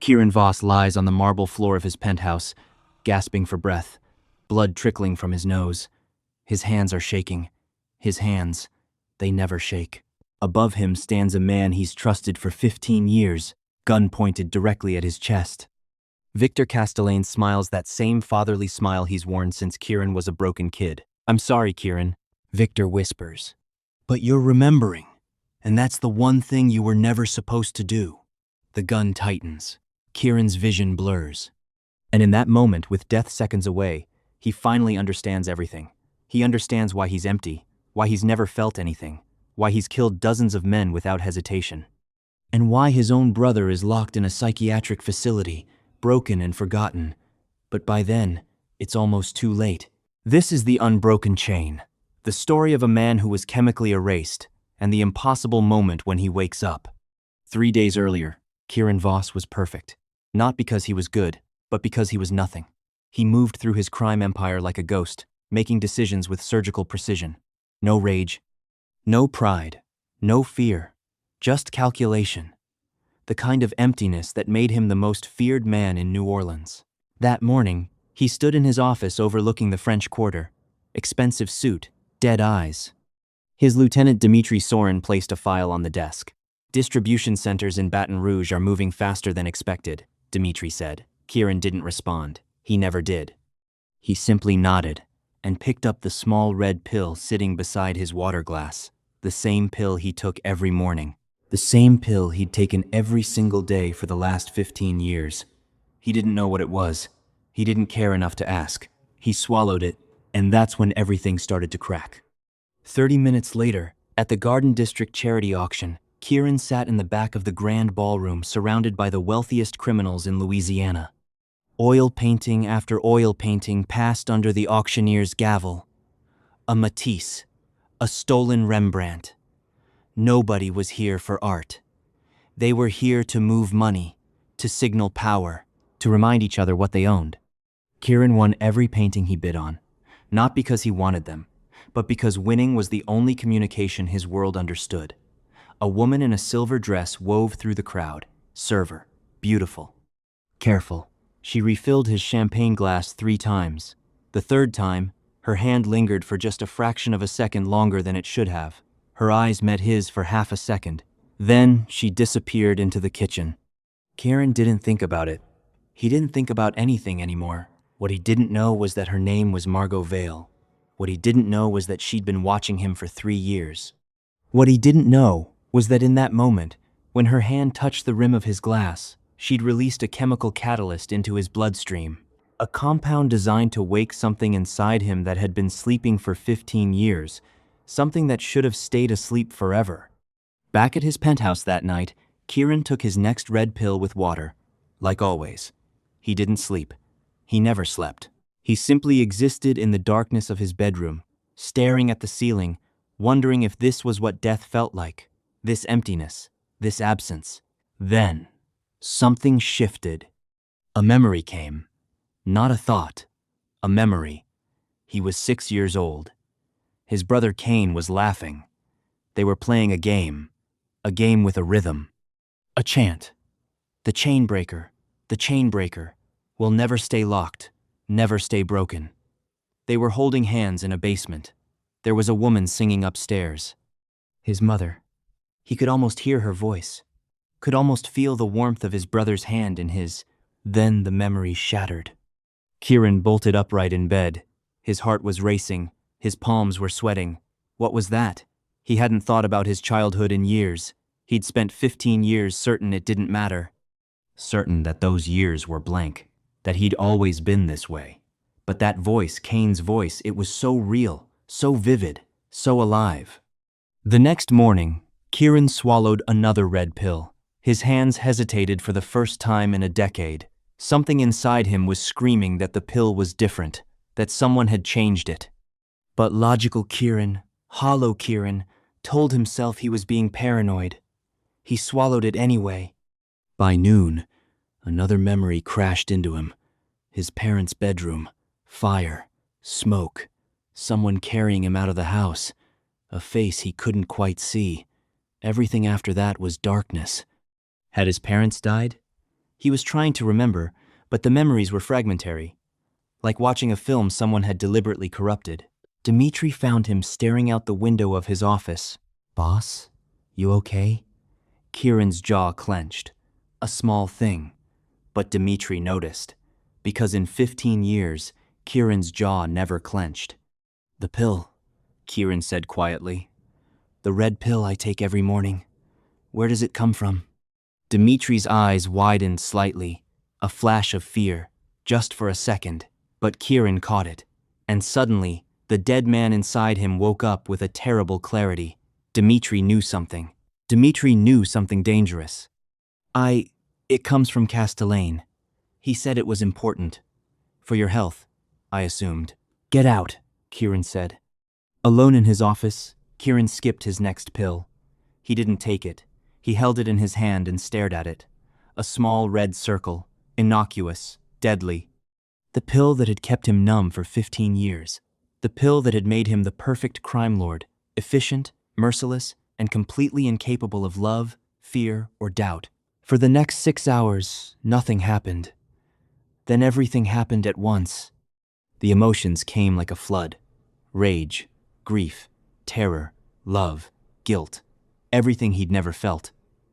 Keiran Voss lies on the marble floor of his penthouse, gasping for breath, blood trickling from his nose. His hands are shaking. His hands, they never shake. Above him stands a man he's trusted for 15 years, gun pointed directly at his chest. Victor Castellane smiles that same fatherly smile he's worn since Keiran was a broken kid. "I'm sorry, Keiran," Victor whispers. "But you're remembering, and that's the one thing you were never supposed to do." The gun tightens. Kieran's vision blurs. And in that moment, with death seconds away, he finally understands everything. He understands why he's empty, why he's never felt anything, why he's killed dozens of men without hesitation, and why his own brother is locked in a psychiatric facility, broken and forgotten. But by then, it's almost too late. This is the unbroken chain, the story of a man who was chemically erased, and the impossible moment when he wakes up. 3 days earlier, Keiran Voss was perfect. Not because he was good, but because he was nothing. He moved through his crime empire like a ghost, making decisions with surgical precision. No rage, no pride, no fear, just calculation. The kind of emptiness that made him the most feared man in New Orleans. That morning, he stood in his office overlooking the French Quarter. Expensive suit, dead eyes. His lieutenant Dimitri Sorin placed a file on the desk. "Distribution centers in Baton Rouge are moving faster than expected," Dimitri said. Keiran didn't respond. He never did. He simply nodded and picked up the small red pill sitting beside his water glass. The same pill he took every morning. The same pill he'd taken every single day for the last 15 years. He didn't know what it was. He didn't care enough to ask. He swallowed it, and that's when everything started to crack. 30 minutes later, at the Garden District charity auction, Keiran sat in the back of the grand ballroom surrounded by the wealthiest criminals in Louisiana. Oil painting after oil painting passed under the auctioneer's gavel. A Matisse, a stolen Rembrandt. Nobody was here for art. They were here to move money, to signal power, to remind each other what they owned. Keiran won every painting he bid on, not because he wanted them, but because winning was the only communication his world understood. A woman in a silver dress wove through the crowd. Server, beautiful, careful. She refilled his champagne glass 3 times. The third time, her hand lingered for just a fraction of a second longer than it should have. Her eyes met his for half a second. Then she disappeared into the kitchen. Keiran didn't think about it. He didn't think about anything anymore. What he didn't know was that her name was Margot Vale. What he didn't know was that she'd been watching him for 3 years. What he didn't know was that in that moment, when her hand touched the rim of his glass, she'd released a chemical catalyst into his bloodstream. A compound designed to wake something inside him that had been sleeping for 15 years, something that should have stayed asleep forever. Back at his penthouse that night, Keiran took his next red pill with water. Like always, he didn't sleep. He never slept. He simply existed in the darkness of his bedroom, staring at the ceiling, wondering if this was what death felt like. This emptiness, this absence. Then, something shifted. A memory came. Not a thought. A memory. He was 6 years old. His brother Cain was laughing. They were playing a game with a rhythm. A chant. The chain breaker will never stay locked, never stay broken. They were holding hands in a basement. There was a woman singing upstairs. His mother. He could almost hear her voice, could almost feel the warmth of his brother's hand in his. Then the memory shattered. Keiran bolted upright in bed. His heart was racing. His palms were sweating. What was that? He hadn't thought about his childhood in years. He'd spent 15 years certain it didn't matter. Certain that those years were blank, that he'd always been this way. But that voice, Cain's voice, it was so real, so vivid, so alive. The next morning, Keiran swallowed another red pill. His hands hesitated for the first time in a decade. Something inside him was screaming that the pill was different, that someone had changed it. But logical Keiran, hollow Keiran, told himself he was being paranoid. He swallowed it anyway. By noon, another memory crashed into him. His parents' bedroom, fire, smoke, someone carrying him out of the house, a face he couldn't quite see. Everything after that was darkness. Had his parents died? He was trying to remember, but the memories were fragmentary, like watching a film someone had deliberately corrupted. Dmitri found him staring out the window of his office. "Boss, you okay?" Keiran's jaw clenched. A small thing. But Dmitri noticed, because in 15 years, Keiran's jaw never clenched. "The pill," Keiran said quietly. "The red pill I take every morning. Where does it come from?" Dimitri's eyes widened slightly, a flash of fear, just for a second, but Keiran caught it. And suddenly, the dead man inside him woke up with a terrible clarity. Dmitri knew something. Dmitri knew something dangerous. It comes from Castellane. He said it was important. For your health, I assumed. "Get out," Keiran said. Alone in his office, Keiran skipped his next pill. He didn't take it. He held it in his hand and stared at it. A small red circle, innocuous, deadly. The pill that had kept him numb for 15 years. The pill that had made him the perfect crime lord, efficient, merciless, and completely incapable of love, fear, or doubt. For the next 6 hours, nothing happened. Then everything happened at once. The emotions came like a flood. Rage, grief, terror, love, guilt. Everything he'd never felt.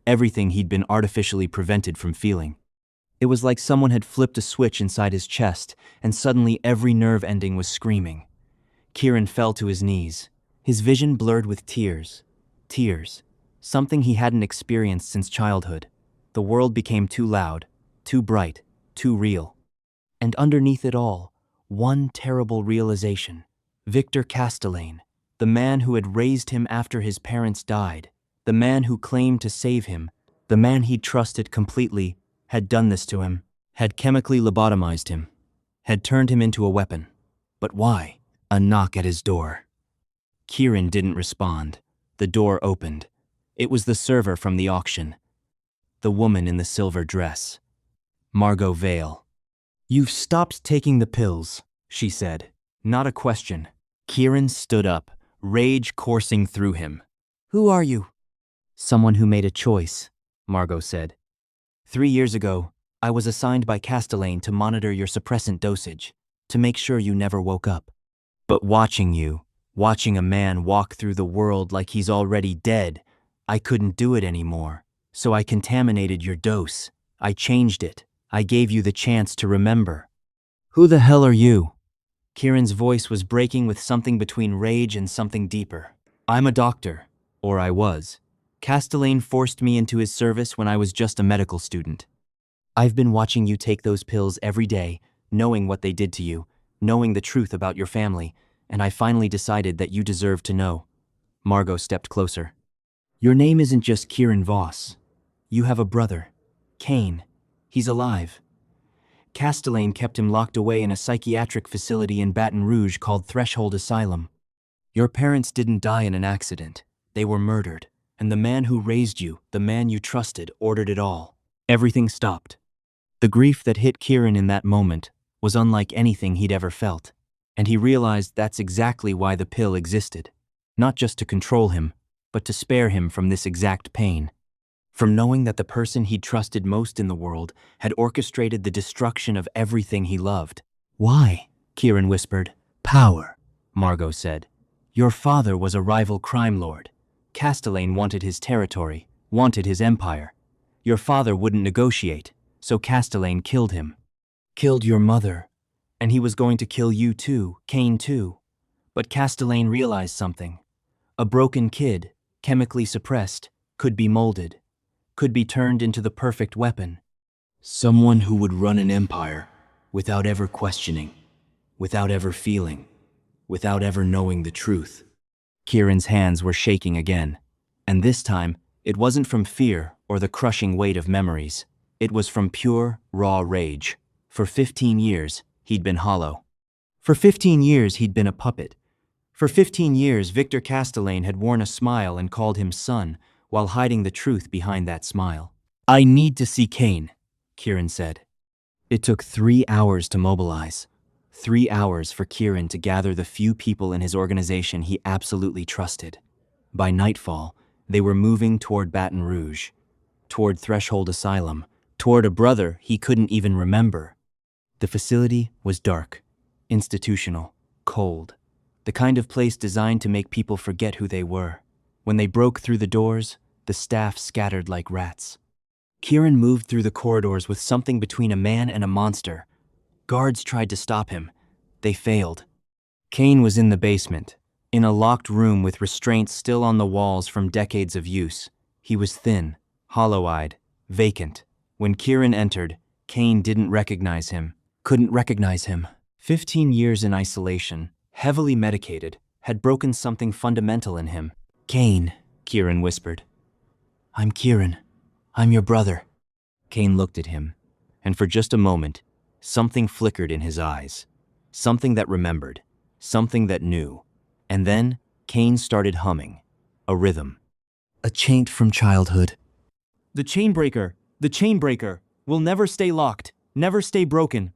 Everything he'd been artificially prevented from feeling. It was like someone had flipped a switch inside his chest, and suddenly every nerve ending was screaming. Keiran fell to his knees, his vision blurred with tears. Tears. Something he hadn't experienced since childhood. The world became too loud, too bright, too real. And underneath it all, one terrible realization. Victor Castellane, the man who had raised him after his parents died, the man who claimed to save him, the man he'd trusted completely, had done this to him, had chemically lobotomized him, had turned him into a weapon. But why? A knock at his door. Keiran didn't respond. The door opened. It was the server from the auction. The woman in the silver dress. Margot Vale. "You've stopped taking the pills," she said. Not a question. Keiran stood up, rage coursing through him. "Who are you?" "Someone who made a choice," Margot said. 3 years ago, I was assigned by Castellane to monitor your suppressant dosage, to make sure you never woke up. But watching a man walk through the world like he's already dead, I couldn't do it anymore. So I contaminated your dose. I changed it. I gave you the chance to remember." "Who the hell are you?" Keiran's voice was breaking with something between rage and something deeper. "I'm a doctor, or I was. Castellane forced me into his service when I was just a medical student. I've been watching you take those pills every day, knowing what they did to you, knowing the truth about your family, and I finally decided that you deserved to know." Margot stepped closer. "Your name isn't just Keiran Voss. You have a brother, Kane. He's alive. Castellane kept him locked away in a psychiatric facility in Baton Rouge called Threshold Asylum. Your parents didn't die in an accident. They were murdered. And the man who raised you, the man you trusted, ordered it all. Everything stopped." The grief that hit Keiran in that moment was unlike anything he'd ever felt. And he realized that's exactly why the pill existed. Not just to control him, but to spare him from this exact pain. From knowing that the person he'd trusted most in the world had orchestrated the destruction of everything he loved. "Why?" Keiran whispered. "Power," Margot said. "Your father was a rival crime lord. Castellane wanted his territory, wanted his empire. Your father wouldn't negotiate, so Castellane killed him. Killed your mother. And he was going to kill you too, Kane too. But Castellane realized something. A broken kid, chemically suppressed, could be molded, could be turned into the perfect weapon. Someone who would run an empire without ever questioning, without ever feeling, without ever knowing the truth." Keiran's hands were shaking again. And this time, it wasn't from fear or the crushing weight of memories. It was from pure, raw rage. For 15 years, he'd been hollow. For 15 years, he'd been a puppet. For 15 years, Victor Castellane had worn a smile and called him son, while hiding the truth behind that smile. "I need to see Kane," Keiran said. It took 3 hours to mobilize. 3 hours for Keiran to gather the few people in his organization he absolutely trusted. By nightfall, they were moving toward Baton Rouge, toward Threshold Asylum, toward a brother he couldn't even remember. The facility was dark, institutional, cold, the kind of place designed to make people forget who they were. When they broke through the doors, the staff scattered like rats. Keiran moved through the corridors with something between a man and a monster. Guards tried to stop him. They failed. Kane was in the basement, in a locked room with restraints still on the walls from decades of use. He was thin, hollow-eyed, vacant. When Keiran entered, Kane didn't recognize him, couldn't recognize him. 15 years in isolation, heavily medicated, had broken something fundamental in him. "Kane," Keiran whispered. "I'm Keiran. I'm your brother." Kane looked at him, and for just a moment, something flickered in his eyes. Something that remembered, something that knew. And then, Kane started humming, a rhythm. A chant from childhood. "The chain breaker, will never stay locked, never stay broken."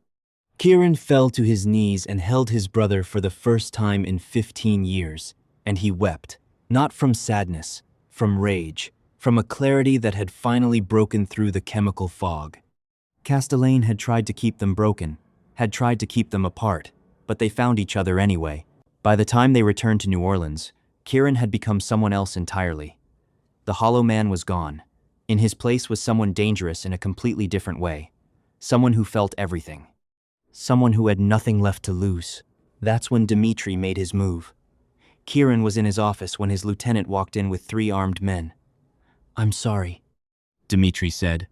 Keiran fell to his knees and held his brother for the first time in 15 years, and he wept, not from sadness, from rage, from a clarity that had finally broken through the chemical fog. Castellane had tried to keep them broken, had tried to keep them apart, but they found each other anyway. By the time they returned to New Orleans, Keiran had become someone else entirely. The Hollow Man was gone. In his place was someone dangerous in a completely different way. Someone who felt everything. Someone who had nothing left to lose. That's when Dimitri made his move. Keiran was in his office when his lieutenant walked in with 3 armed men. "I'm sorry," Dimitri said,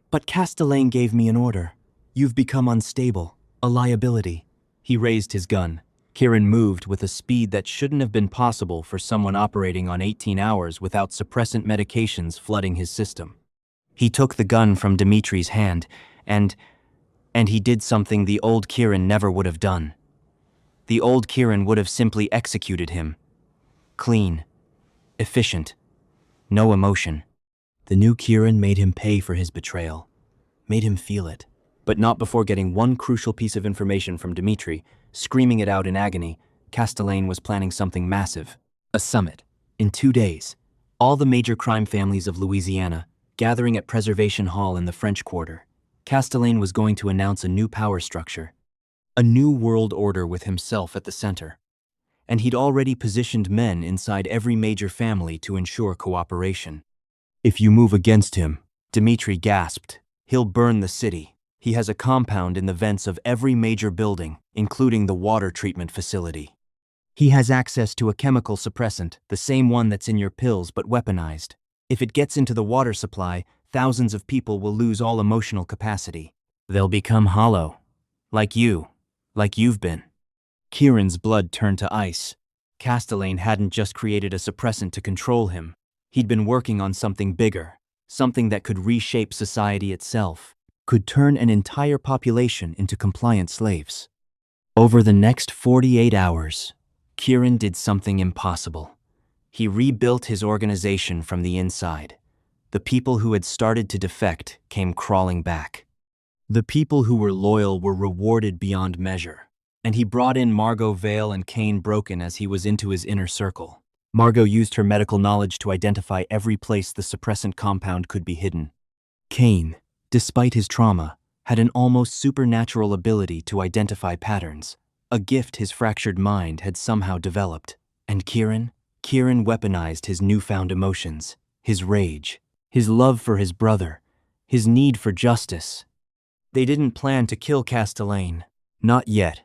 "but Castellane gave me an order. You've become unstable, a liability." He raised his gun. Keiran moved with a speed that shouldn't have been possible for someone operating on 18 hours without suppressant medications flooding his system. He took the gun from Dimitri's hand, and he did something the old Keiran never would have done. The old Keiran would have simply executed him. Clean. Efficient. No emotion. The new Keiran made him pay for his betrayal. Made him feel it. But not before getting one crucial piece of information from Dimitri. Screaming it out in agony, Castellane was planning something massive. A summit. In 2 days. All the major crime families of Louisiana, gathering at Preservation Hall in the French Quarter. Castellane was going to announce a new power structure. A new world order with himself at the center. And he'd already positioned men inside every major family to ensure cooperation. "If you move against him," Dimitri gasped, "he'll burn the city. He has a compound in the vents of every major building, including the water treatment facility. He has access to a chemical suppressant, the same one that's in your pills but weaponized. If it gets into the water supply, thousands of people will lose all emotional capacity. They'll become hollow. Like you've been." Keiran's blood turned to ice. Castellane hadn't just created a suppressant to control him. He'd been working on something bigger, something that could reshape society itself, could turn an entire population into compliant slaves. Over the next 48 hours, Keiran did something impossible. He rebuilt his organization from the inside. The people who had started to defect came crawling back. The people who were loyal were rewarded beyond measure. And he brought in Margot Vale and Kane Broken as he was into his inner circle. Margot used her medical knowledge to identify every place the suppressant compound could be hidden. Kane, despite his trauma, had an almost supernatural ability to identify patterns, a gift his fractured mind had somehow developed. And Keiran weaponized his newfound emotions, his rage, his love for his brother, his need for justice. They didn't plan to kill Castellane. Not yet.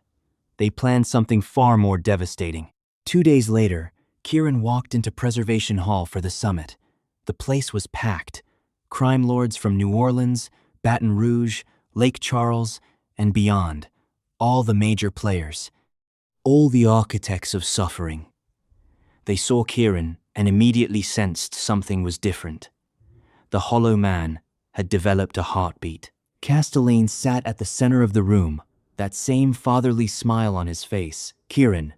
They planned something far more devastating. 2 days later, Keiran walked into Preservation Hall for the summit. The place was packed. Crime lords from New Orleans, Baton Rouge, Lake Charles, and beyond. All the major players. All the architects of suffering. They saw Keiran and immediately sensed something was different. The Hollow Man had developed a heartbeat. Castellane sat at the center of the room, that same fatherly smile on his face. "Keiran,"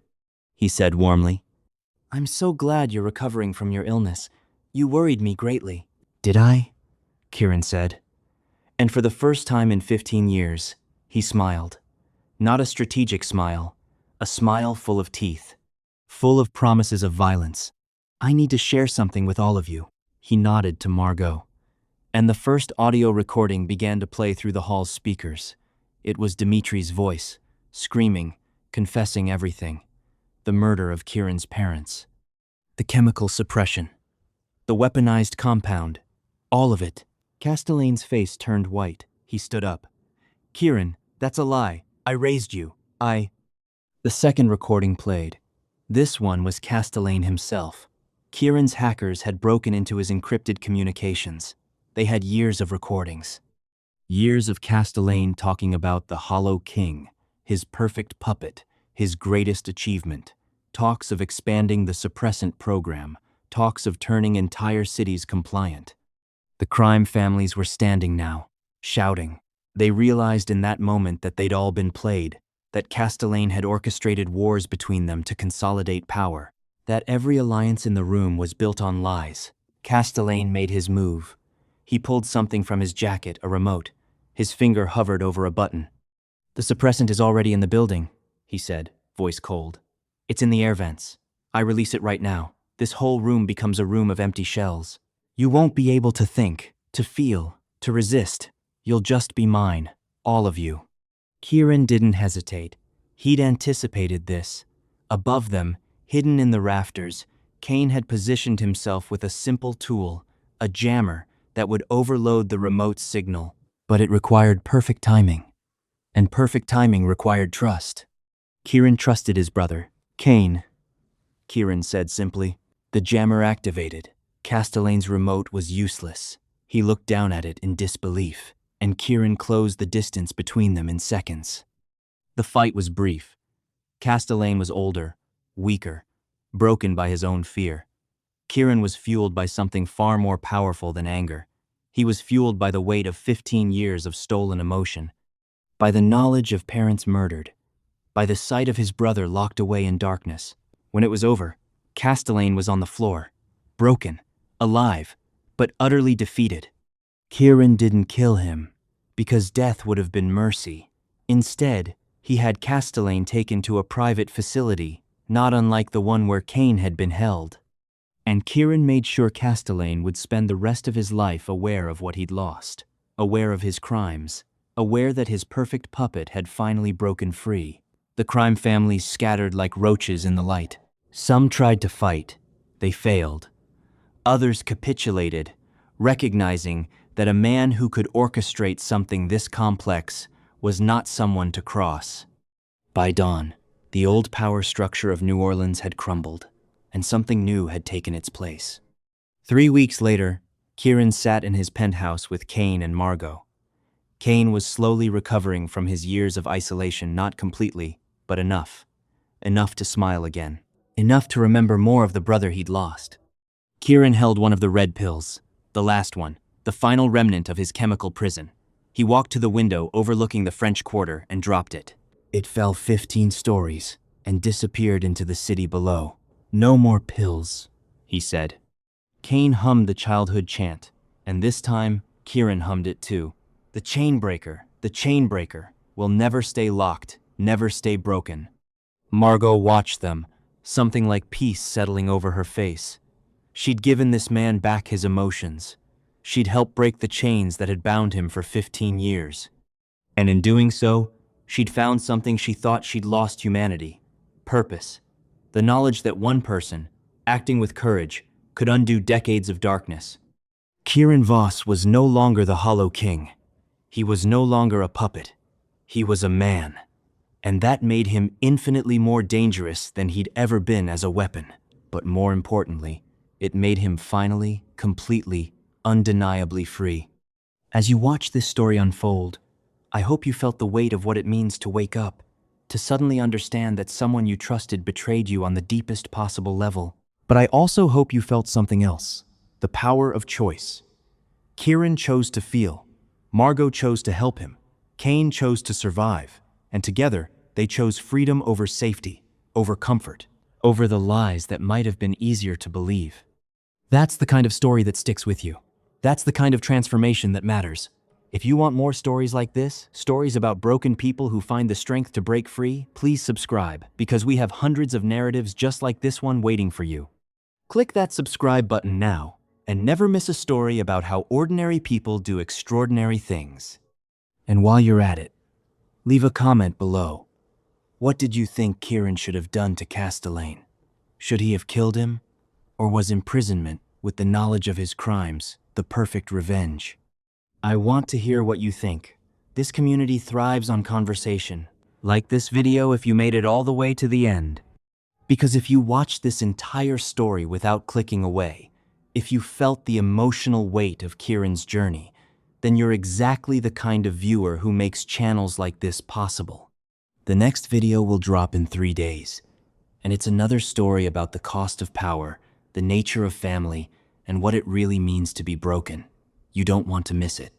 he said warmly, "I'm so glad you're recovering from your illness. You worried me greatly." "Did I?" Keiran said. And for the first time in 15 years, he smiled. Not a strategic smile, a smile full of teeth, full of promises of violence. "I need to share something with all of you." He nodded to Margot. And the first audio recording began to play through the hall's speakers. It was Dimitri's voice, screaming, confessing everything. The murder of Keiran's parents. The chemical suppression. The weaponized compound. All of it. Castellane's face turned white. He stood up. Keiran, that's a lie. I raised you. The second recording played. This one was Castelaine himself. Keiran's hackers had broken into his encrypted communications. They had years of recordings. Years of Castelaine talking about the Hollow King, his perfect puppet, his greatest achievement. Talks of expanding the suppressant program. Talks of turning entire cities compliant. The crime families were standing now, shouting. They realized in that moment that they'd all been played, that Castelaine had orchestrated wars between them to consolidate power, that every alliance in the room was built on lies. Castelaine made his move. He pulled something from his jacket, a remote. His finger hovered over a button. "The suppressant is already in the building," he said, voice cold. "It's in the air vents. I release it right now. This whole room becomes a room of empty shells. You won't be able to think, to feel, to resist. You'll just be mine, all of you." Keiran didn't hesitate. He'd anticipated this. Above them, hidden in the rafters, Kane had positioned himself with a simple tool, a jammer that would overload the remote signal. But it required perfect timing. And perfect timing required trust. Keiran trusted his brother. "Kane," Keiran said simply. The jammer activated. Castelaine's remote was useless. He looked down at it in disbelief, and Keiran closed the distance between them in seconds. The fight was brief. Castelaine was older, weaker, broken by his own fear. Keiran was fueled by something far more powerful than anger. He was fueled by the weight of 15 years of stolen emotion, by the knowledge of parents murdered, by the sight of his brother locked away in darkness. When it was over, Castelaine was on the floor, broken, alive, but utterly defeated. Keiran didn't kill him, because death would have been mercy. Instead, he had Castelaine taken to a private facility, not unlike the one where Kane had been held. And Keiran made sure Castelaine would spend the rest of his life aware of what he'd lost, aware of his crimes, aware that his perfect puppet had finally broken free. The crime families scattered like roaches in the light. Some tried to fight. They failed. Others capitulated, recognizing that a man who could orchestrate something this complex was not someone to cross. By dawn, the old power structure of New Orleans had crumbled, and something new had taken its place. 3 weeks later, Keiran sat in his penthouse with Kane and Margot. Kane was slowly recovering from his years of isolation, not completely, but enough. Enough to smile again. Enough to remember more of the brother he'd lost. Keiran held one of the red pills, the last one, the final remnant of his chemical prison. He walked to the window overlooking the French Quarter and dropped it. It fell 15 stories and disappeared into the city below. "No more pills," he said. Kane hummed the childhood chant, and this time, Keiran hummed it too. The chain breaker will never stay locked, never stay broken." Margot watched them, something like peace settling over her face. She'd given this man back his emotions. She'd helped break the chains that had bound him for 15 years. And in doing so, she'd found something she thought she'd lost: humanity, purpose, the knowledge that one person, acting with courage, could undo decades of darkness. Keiran Voss was no longer the Hollow King. He was no longer a puppet. He was a man. And that made him infinitely more dangerous than he'd ever been as a weapon. But more importantly, it made him finally, completely, undeniably free. As you watch this story unfold, I hope you felt the weight of what it means to wake up, to suddenly understand that someone you trusted betrayed you on the deepest possible level. But I also hope you felt something else, the power of choice. Keiran chose to feel. Margot chose to help him. Kane chose to survive. And together, they chose freedom over safety, over comfort, over the lies that might have been easier to believe. That's the kind of story that sticks with you. That's the kind of transformation that matters. If you want more stories like this, stories about broken people who find the strength to break free, please subscribe, because we have hundreds of narratives just like this one waiting for you. Click that subscribe button now, and never miss a story about how ordinary people do extraordinary things. And while you're at it, leave a comment below. What did you think Keiran should have done to Castellane? Should he have killed him? Or was imprisonment, with the knowledge of his crimes, the perfect revenge? I want to hear what you think. This community thrives on conversation. Like this video if you made it all the way to the end. Because if you watched this entire story without clicking away, if you felt the emotional weight of Keiran's journey, then you're exactly the kind of viewer who makes channels like this possible. The next video will drop in 3 days, and it's another story about the cost of power, the nature of family, and what it really means to be broken. You don't want to miss it.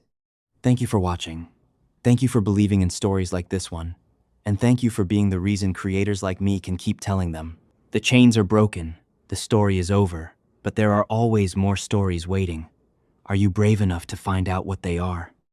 Thank you for watching. Thank you for believing in stories like this one. And thank you for being the reason creators like me can keep telling them. The chains are broken, the story is over, but there are always more stories waiting. Are you brave enough to find out what they are?